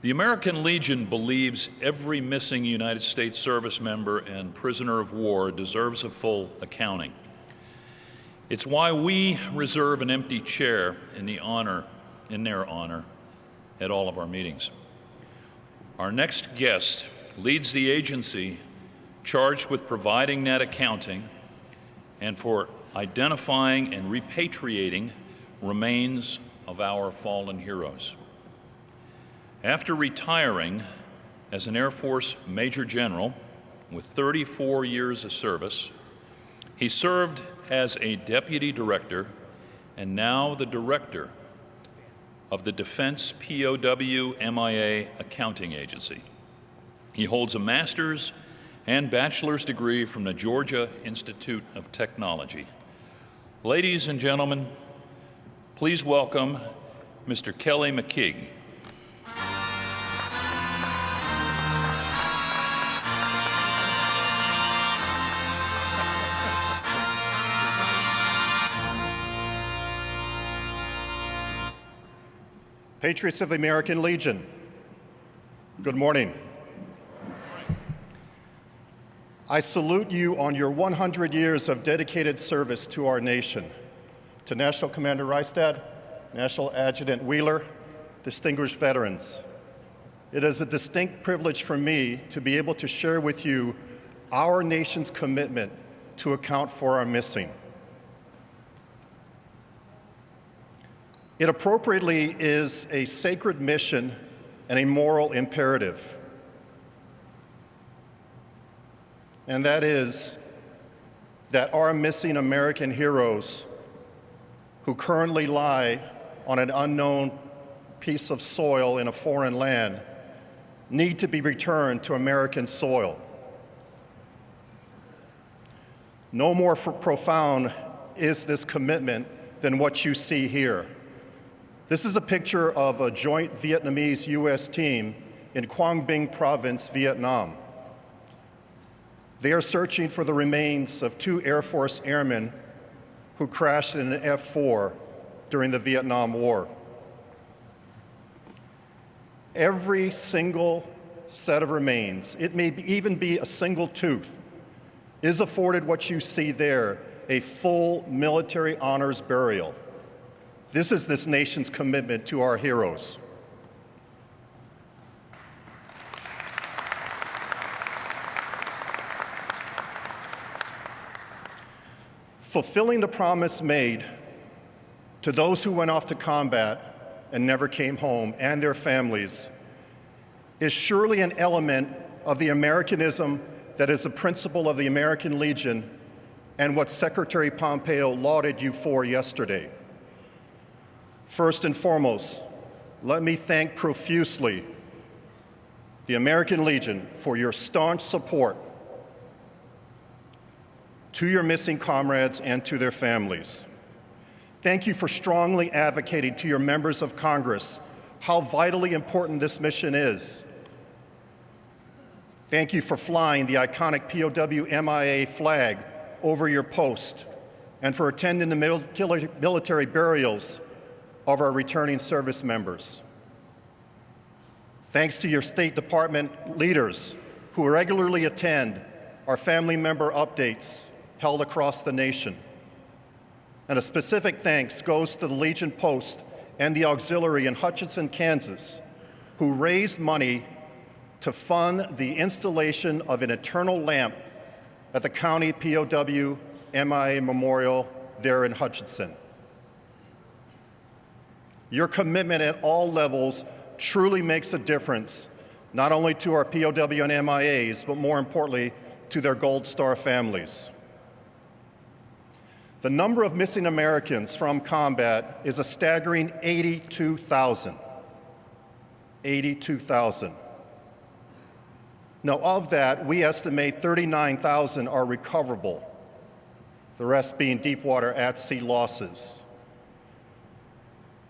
The American Legion believes every missing United States service member and prisoner of war deserves a full accounting. It's why we reserve an empty chair in their honor at all of our meetings. Our next guest leads the agency charged with providing that accounting and for identifying and repatriating remains of our fallen heroes. After retiring as an Air Force Major General with 34 years of service, he served as a Deputy Director and now the Director of the Defense POW MIA Accounting Agency. He holds a master's and bachelor's degree from the Georgia Institute of Technology. Ladies and gentlemen, please welcome Mr. Kelly McKeague. Patriots of the American Legion, good morning. I salute you on your 100 years of dedicated service to our nation. To National Commander Reistad, National Adjutant Wheeler, distinguished veterans, it is a distinct privilege for me to be able to share with you our nation's commitment to account for our missing. It appropriately is a sacred mission and a moral imperative. And that is that our missing American heroes who currently lie on an unknown piece of soil in a foreign land need to be returned to American soil. No more profound is this commitment than what you see here. This is a picture of a joint Vietnamese-U.S. team in Quang Binh Province, Vietnam. They are searching for the remains of 2 Air Force airmen who crashed in an F-4 during the Vietnam War. Every single set of remains, it may even be a single tooth, is afforded what you see there, a full military honors burial. This is this nation's commitment to our heroes. Fulfilling the promise made to those who went off to combat and never came home and their families is surely an element of the Americanism that is the principle of the American Legion and what Secretary Pompeo lauded you for yesterday. First and foremost, let me thank profusely the American Legion for your staunch support to your missing comrades and to their families. Thank you for strongly advocating to your members of Congress how vitally important this mission is. Thank you for flying the iconic POW MIA flag over your post and for attending the military burials of our returning service members. Thanks to your State Department leaders who regularly attend our family member updates held across the nation. And a specific thanks goes to the Legion Post and the Auxiliary in Hutchinson, Kansas, who raised money to fund the installation of an eternal lamp at the County POW MIA Memorial there in Hutchinson. Your commitment at all levels truly makes a difference, not only to our POW and MIAs, but more importantly, to their Gold Star families. The number of missing Americans from combat is a staggering 82,000. 82,000. Now, of that, we estimate 39,000 are recoverable, the rest being deep water at-sea losses.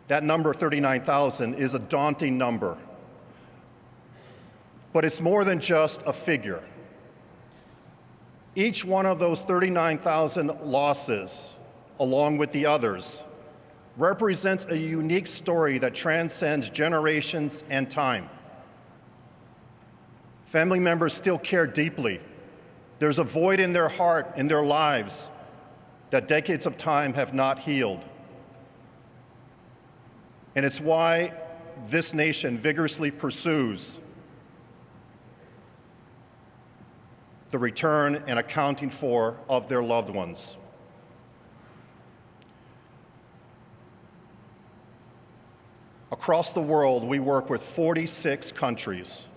That number, 39,000, is a daunting number. But it's more than just a figure. Each one of those 39,000 losses, along with the others, represents a unique story that transcends generations and time. Family members still care deeply. There's a void in their heart, in their lives, that decades of time have not healed. And it's why this nation vigorously pursues the return and accounting for of their loved ones. Across the world, we work with 46 countries.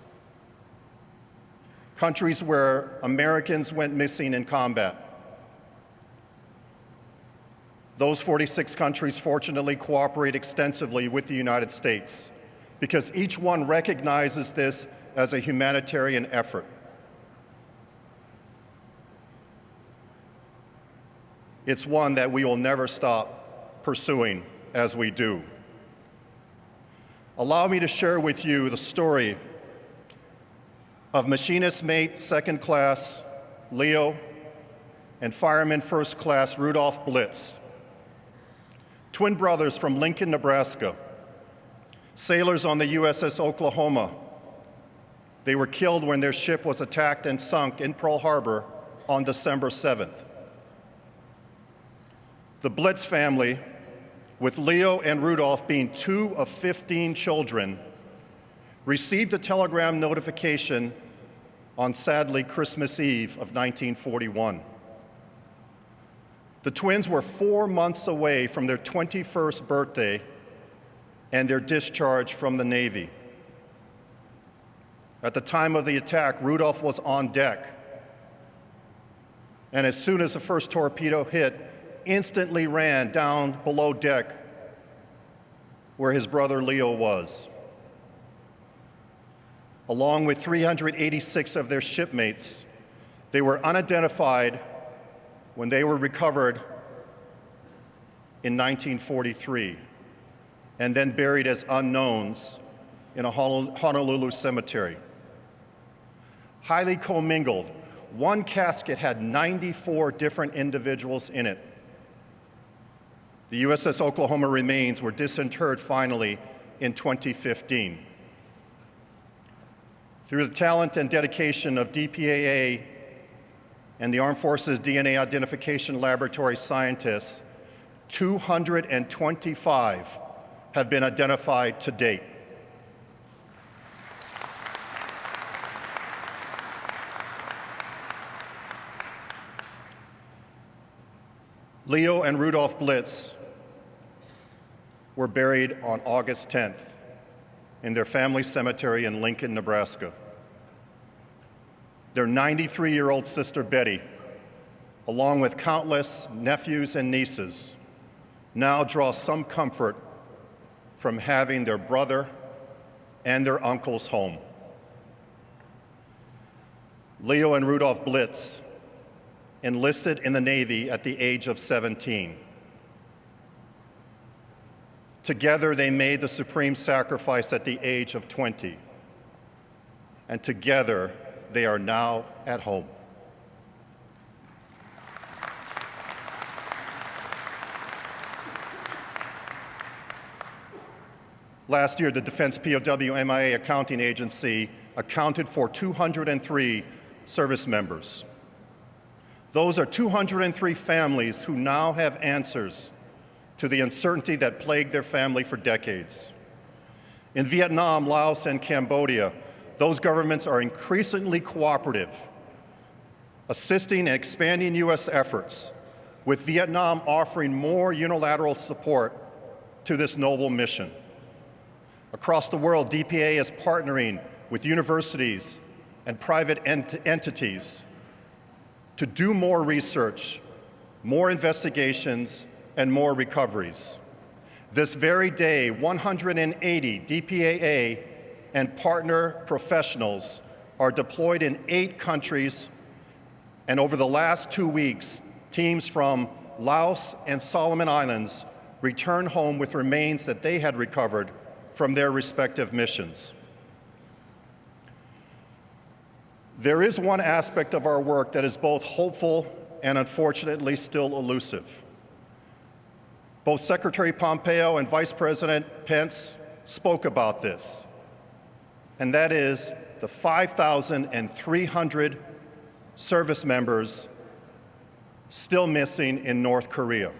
Countries where Americans went missing in combat. Those 46 countries fortunately cooperate extensively with the United States because each one recognizes this as a humanitarian effort. It's one that we will never stop pursuing as we do. Allow me to share with you the story of Machinist Mate Second Class Leo and Fireman First Class Rudolf Blitz, twin brothers from Lincoln, Nebraska, sailors on the USS Oklahoma. They were killed when their ship was attacked and sunk in Pearl Harbor on December 7th. The Blitz family, with Leo and Rudolf being 2 of 15 children, received a telegram notification on, sadly, Christmas Eve of 1941. The twins were 4 months away from their 21st birthday and their discharge from the Navy. At the time of the attack, Rudolf was on deck, and as soon as the first torpedo hit, instantly ran down below deck where his brother Leo was. Along with 386 of their shipmates, they were unidentified when they were recovered in 1943 and then buried as unknowns in a Honolulu cemetery. Highly commingled, one casket had 94 different individuals in it. The USS Oklahoma remains were disinterred finally in 2015. Through the talent and dedication of DPAA and the Armed Forces DNA Identification Laboratory scientists, 225 have been identified to date. Leo and Rudolf Blitz were buried on August 10th in their family cemetery in Lincoln, Nebraska. Their 93-year-old sister, Betty, along with countless nephews and nieces, now draw some comfort from having their brother and their uncles home. Leo and Rudolf Blitz enlisted in the Navy at the age of 17. Together, they made the supreme sacrifice at the age of 20. And together, they are now at home. Last year, the Defense POW MIA Accounting Agency accounted for 203 service members. Those are 203 families who now have answers to the uncertainty that plagued their family for decades. In Vietnam, Laos, and Cambodia, those governments are increasingly cooperative, assisting and expanding U.S. efforts, with Vietnam offering more unilateral support to this noble mission. Across the world, DPA is partnering with universities and private entities to do more research, more investigations, and more recoveries. This very day, 180 DPAA and partner professionals are deployed in 8 countries, and over the last 2 weeks, teams from Laos and Solomon Islands returned home with remains that they had recovered from their respective missions. There is one aspect of our work that is both hopeful and unfortunately still elusive. Both Secretary Pompeo and Vice President Pence spoke about this, and that is the 5,300 service members still missing in North Korea.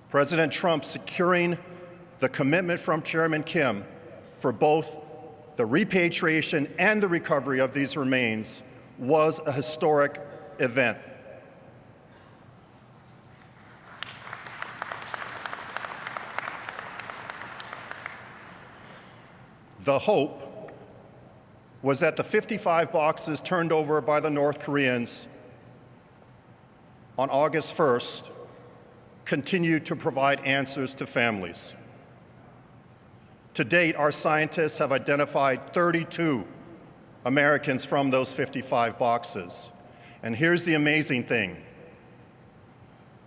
President Trump securing the commitment from Chairman Kim for both the repatriation and the recovery of these remains was a historic event. The hope was that the 55 boxes turned over by the North Koreans on August 1st continued to provide answers to families. To date, our scientists have identified 32 Americans from those 55 boxes. And here's the amazing thing.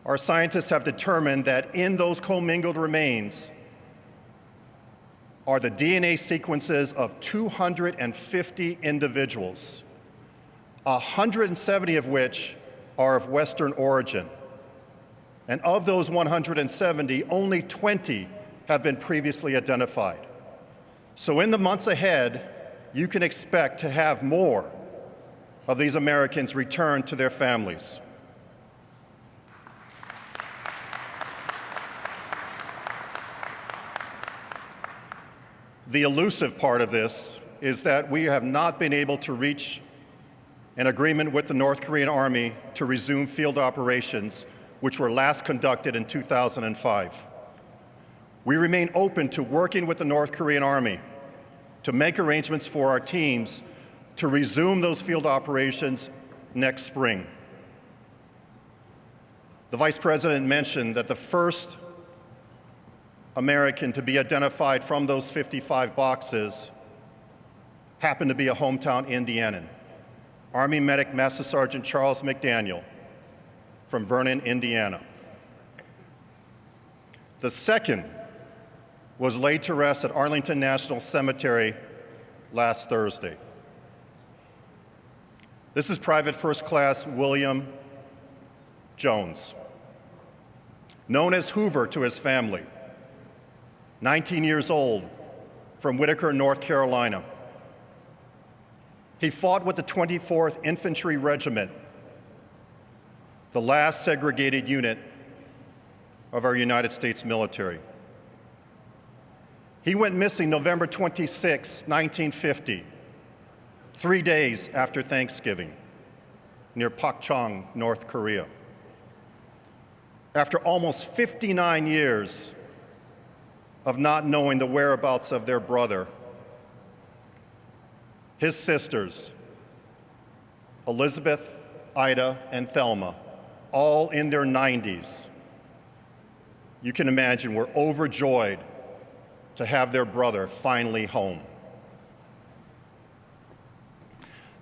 Our scientists have determined that in those commingled remains are the DNA sequences of 250 individuals, 170 of which are of Western origin. And of those 170, only 20 have been previously identified. So in the months ahead, you can expect to have more of these Americans return to their families. The elusive part of this is that we have not been able to reach an agreement with the North Korean Army to resume field operations, which were last conducted in 2005. We remain open to working with the North Korean Army to make arrangements for our teams to resume those field operations next spring. The Vice President mentioned that the first American to be identified from those 55 boxes happened to be a hometown Indianan, Army Medic Master Sergeant Charles McDaniel from Vernon, Indiana. The second was laid to rest at Arlington National Cemetery last Thursday. This is Private First Class William Jones, known as Hoover to his family, 19 years old, from Whitaker, North Carolina. He fought with the 24th Infantry Regiment, the last segregated unit of our United States military. He went missing November 26, 1950, 3 days after Thanksgiving, near Pakchong, North Korea. After almost 59 years of not knowing the whereabouts of their brother, his sisters, Elizabeth, Ida, and Thelma, all in their 90s, you can imagine were overjoyed to have their brother finally home.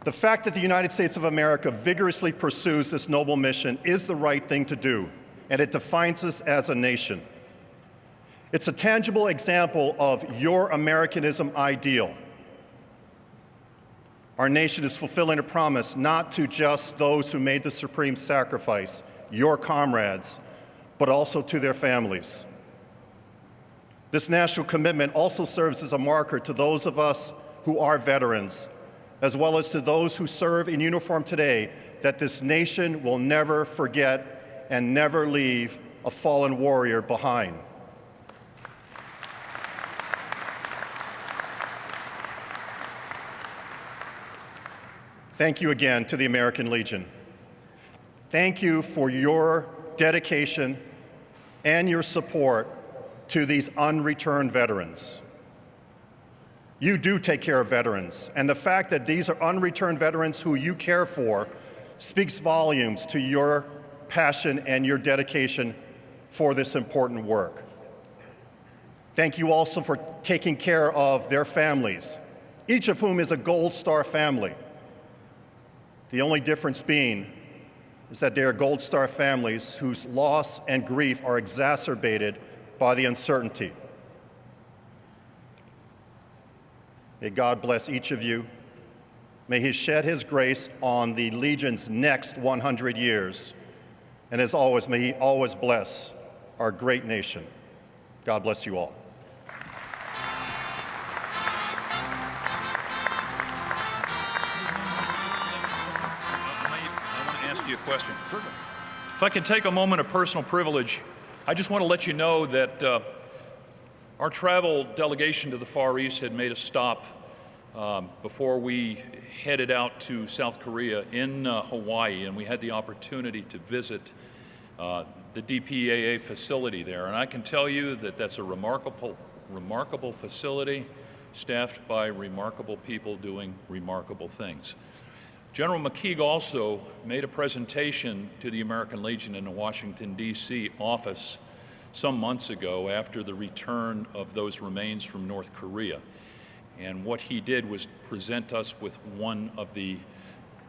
The fact that the United States of America vigorously pursues this noble mission is the right thing to do, and it defines us as a nation. It's a tangible example of your Americanism ideal. Our nation is fulfilling a promise not to just those who made the supreme sacrifice, your comrades, but also to their families. This national commitment also serves as a marker to those of us who are veterans, as well as to those who serve in uniform today, that this nation will never forget and never leave a fallen warrior behind. Thank you again to the American Legion. Thank you for your dedication and your support to these unreturned veterans. You do take care of veterans, and the fact that these are unreturned veterans who you care for speaks volumes to your passion and your dedication for this important work. Thank you also for taking care of their families, each of whom is a Gold Star family. The only difference being is that they are Gold Star families whose loss and grief are exacerbated by the uncertainty. May God bless each of you. May He shed His grace on the Legion's next 100 years. And as always, may He always bless our great nation. God bless you all. question. If I could take a moment of personal privilege, I just want to let you know that our travel delegation to the Far East had made a stop before we headed out to South Korea in Hawaii, and we had the opportunity to visit the DPAA facility there. And I can tell you that that's a remarkable facility, staffed by remarkable people doing remarkable things. General McKeague also made a presentation to the American Legion in the Washington, D.C. office some months ago after the return of those remains from North Korea. And what he did was present us with one of the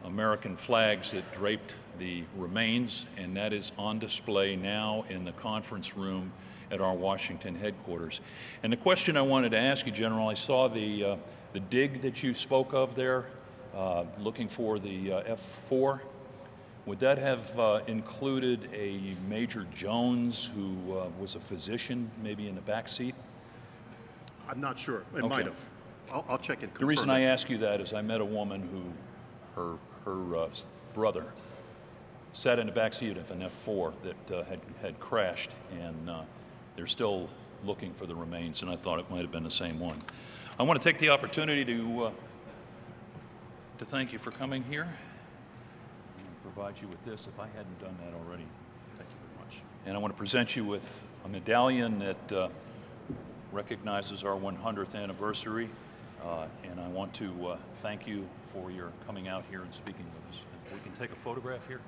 American flags that draped the remains, and that is on display now in the conference room at our Washington headquarters. And the question I wanted to ask you, General, I saw the dig that you spoke of there, looking for the F-4. Would that have included a Major Jones who was a physician, maybe in the back seat? I'm not sure. It Okay. might have. I'll check and confirm. The reason I it. ask you that is I met a woman who, her brother sat in the back seat of an F-4 that had crashed, and they're still looking for the remains, and I thought it might have been the same one. I want to take the opportunity to thank you for coming here. I'm going to provide you with this if I hadn't done that already. Thank you very much. And I want to present you with a medallion that recognizes our 100th anniversary. And I want to thank you for your coming out here and speaking with us. We can take a photograph here.